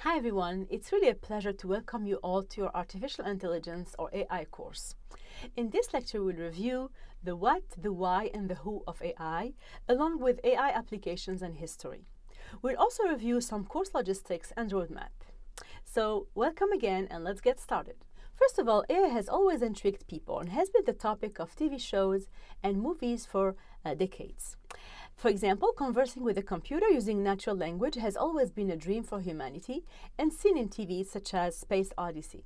Hi everyone, it's really a pleasure to welcome you all to your Artificial Intelligence or AI course. In this lecture, we'll review the what, the why, and the who of AI, along with AI applications and history. We'll also review some course logistics and roadmap. So welcome again, and let's get started. First of all, AI has always intrigued people and has been the topic of TV shows and movies for decades. For example, conversing with a computer using natural language has always been a dream for humanity and seen in TV such as Space Odyssey.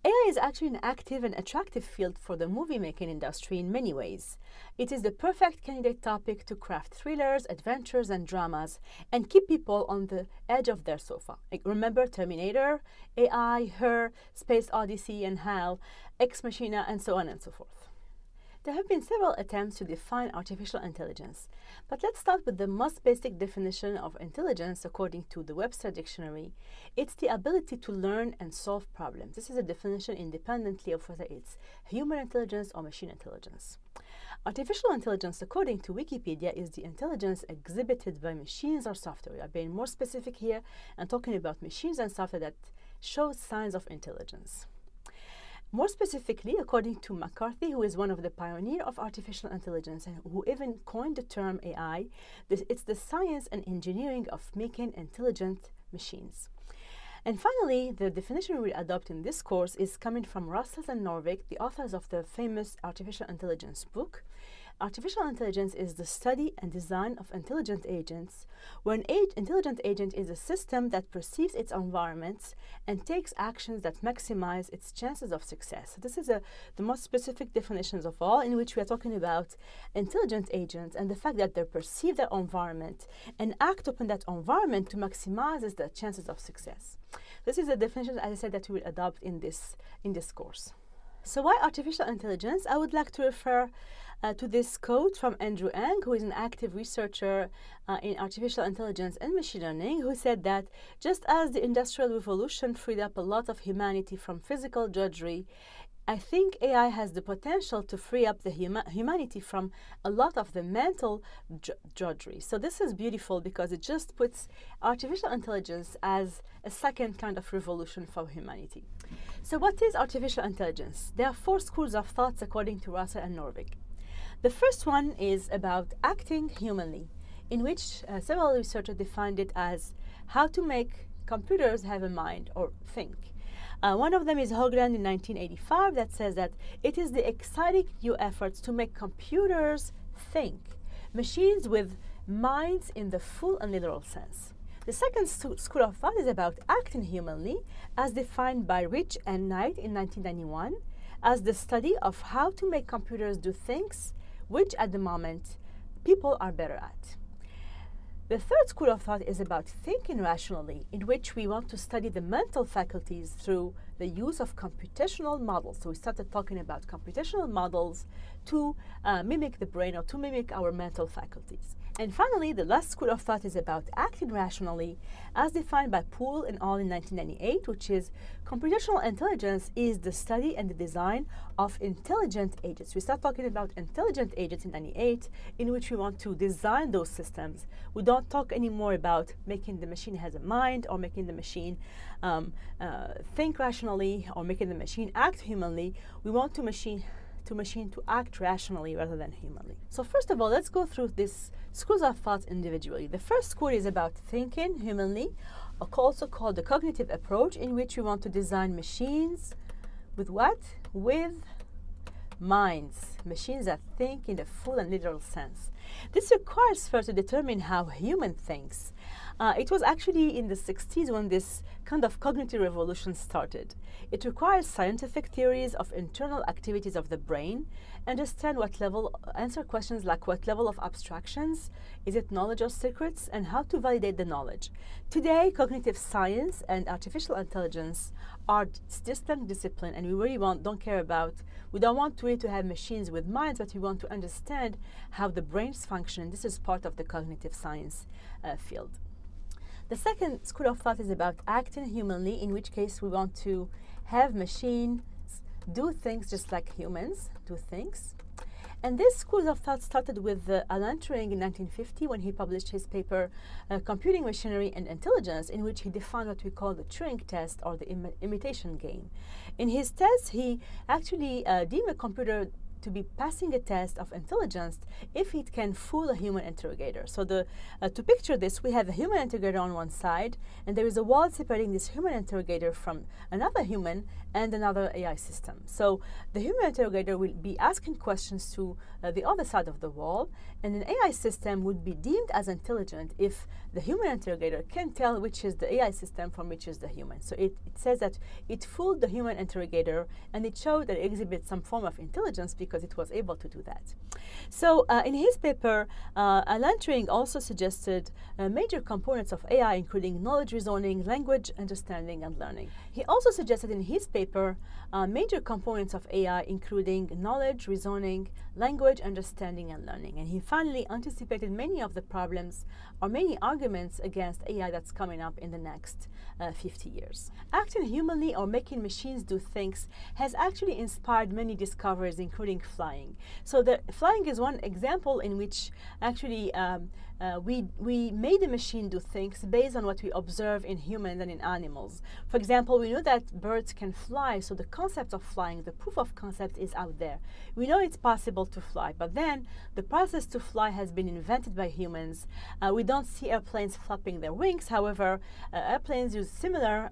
AI is actually an active and attractive field for the movie-making industry in many ways. It is the perfect candidate topic to craft thrillers, adventures, and dramas and keep people on the edge of their sofa. Like, remember Terminator, AI, Her, Space Odyssey, and HAL, Ex Machina, and so on and so forth. There have been several attempts to define artificial intelligence, but let's start with the most basic definition of intelligence according to the Webster Dictionary. It's the ability to learn and solve problems. This is a definition independently of whether it's human intelligence or machine intelligence. Artificial intelligence, according to Wikipedia, is the intelligence exhibited by machines or software. We are being more specific here and talking about machines and software that show signs of intelligence. More specifically, according to McCarthy, who is one of the pioneers of artificial intelligence and who even coined the term AI, it's the science and engineering of making intelligent machines. And finally, the definition we adopt in this course is coming from Russell and Norvig, the authors of the famous Artificial Intelligence book. Artificial intelligence is the study and design of intelligent agents, where an intelligent agent is a system that perceives its environment and takes actions that maximize its chances of success. So this is the most specific definitions of all, in which we are talking about intelligent agents and the fact that they perceive their environment and act upon that environment to maximize their chances of success. This is a definition, as I said, that we will adopt in this course. So why artificial intelligence? I would like to refer to this quote from Andrew Ng, who is an active researcher in artificial intelligence and machine learning, who said that just as the Industrial Revolution freed up a lot of humanity from physical drudgery, I think AI has the potential to free up the humanity from a lot of the mental drudgery. So this is beautiful because it just puts artificial intelligence as a second kind of revolution for humanity. So what is artificial intelligence? There are four schools of thoughts according to Russell and Norvig. The first one is about acting humanly, in which several researchers defined it as how to make computers have a mind or think. One of them is Hoagland in 1985 that says that it is the exciting new efforts to make computers think, machines with minds in the full and literal sense. The second school of thought is about acting humanly, as defined by Rich and Knight in 1991, as the study of how to make computers do things which at the moment people are better at. The third school of thought is about thinking rationally, in which we want to study the mental faculties through the use of computational models. So we started talking about computational models to mimic the brain or to mimic our mental faculties. And finally, the last school of thought is about acting rationally, as defined by Poole and al. In 1998, which is computational intelligence is the study and the design of intelligent agents. We start talking about intelligent agents in 98, in which we want to design those systems. We don't talk anymore about making the machine has a mind or making the machine think rationally or making the machine act humanly. We want to machine to act rationally rather than humanly. So first of all, let's go through these schools of thought individually. The first school is about thinking humanly, also called the cognitive approach, in which we want to design machines with what? With minds, machines that think in the full and literal sense. This requires first to determine how human thinks. It was actually in the 60s when this kind of cognitive revolution started. It requires scientific theories of internal activities of the brain, understand what level, answer questions like what level of abstractions, is it knowledge or secrets, and how to validate the knowledge. Today, cognitive science and artificial intelligence are distinct disciplines, and we really we don't want really to have machines with minds, but we want to understand how the brains function. This is part of the cognitive science field. The second school of thought is about acting humanly, in which case we want to have machines do things just like humans do things. And this school of thought started with Alan Turing in 1950 when he published his paper, Computing Machinery and Intelligence, in which he defined what we call the Turing test, or the imitation game. In his test, he actually deemed a computer to be passing a test of intelligence if it can fool a human interrogator. So to picture this, we have a human interrogator on one side, and there is a wall separating this human interrogator from another human and another AI system. So the human interrogator will be asking questions to the other side of the wall, and an AI system would be deemed as intelligent if the human interrogator can tell which is the AI system from which is the human. So it says that it fooled the human interrogator, and it showed that it exhibits some form of intelligence because it was able to do that. So in his paper, Alan Turing also suggested major components of AI, including knowledge reasoning, language understanding, and learning. He also suggested in his paper major components of AI, including knowledge, reasoning, language understanding, and learning. And he finally anticipated many of the problems or many arguments against AI that's coming up in the next 50 years. Acting humanly or making machines do things has actually inspired many discoveries, including flying. So the flying is one example in which actually we made a machine do things based on what we observe in humans and in animals. For example, we know that birds can fly, so the concept of flying, the proof of concept is out there. We know it's possible to fly, but then the process to fly has been invented by humans. We don't see airplanes flapping their wings. However, airplanes use similar,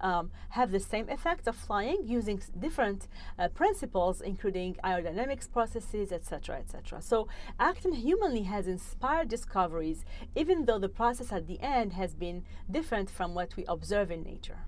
have the same effect of flying using different principles, including aerodynamics processes, etc., etc. So acting humanly has inspired discoveries, even though the process at the end has been different from what we observe in nature.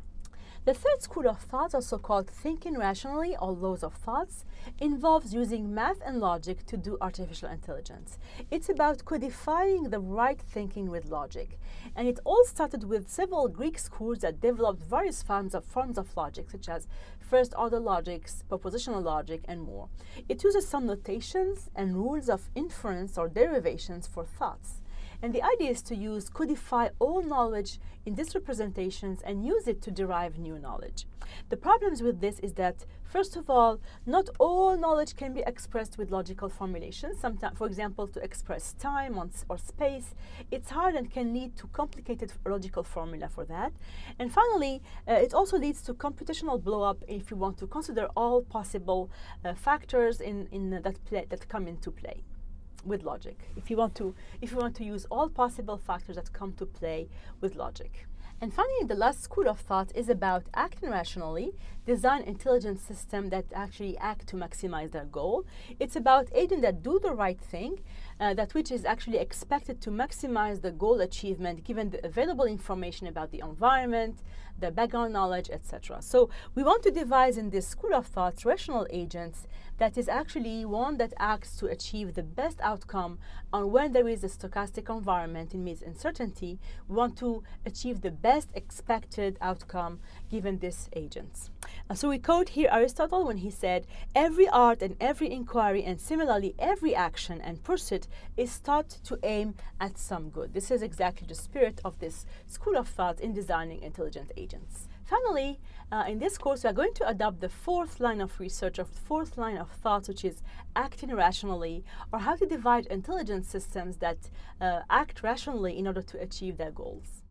The third school of thought, also called thinking rationally or laws of thoughts, involves using math and logic to do artificial intelligence. It's about codifying the right thinking with logic. And it all started with several Greek schools that developed various forms of logic, such as first-order logics, propositional logic, and more. It uses some notations and rules of inference or derivations for thoughts. And the idea is to codify all knowledge in these representations and use it to derive new knowledge. The problems with this is that, first of all, not all knowledge can be expressed with logical formulations. Sometimes, for example, to express time or space, it's hard and can lead to complicated logical formula for that. And finally, it also leads to computational blow-up if you want to consider all possible factors that come into play with logic, if you want to use all possible factors that come to play with logic. And finally, the last school of thought is about acting rationally, design intelligent systems that actually act to maximize their goal. It's about agents that do the right thing, that which is actually expected to maximize the goal achievement given the available information about the environment, the background knowledge, etc. So we want to devise in this school of thoughts rational agents that is actually one that acts to achieve the best outcome on when there is a stochastic environment in uncertainty. We want to achieve the best expected outcome given these agents. So we quote here Aristotle when he said, "Every art and every inquiry, and similarly every action and pursuit, is thought to aim at some good." This is exactly the spirit of this school of thought in designing intelligent agents. Finally, in this course, we are going to adopt the fourth line of research, or fourth line of thought, which is acting rationally, or how to divide intelligent systems that act rationally in order to achieve their goals.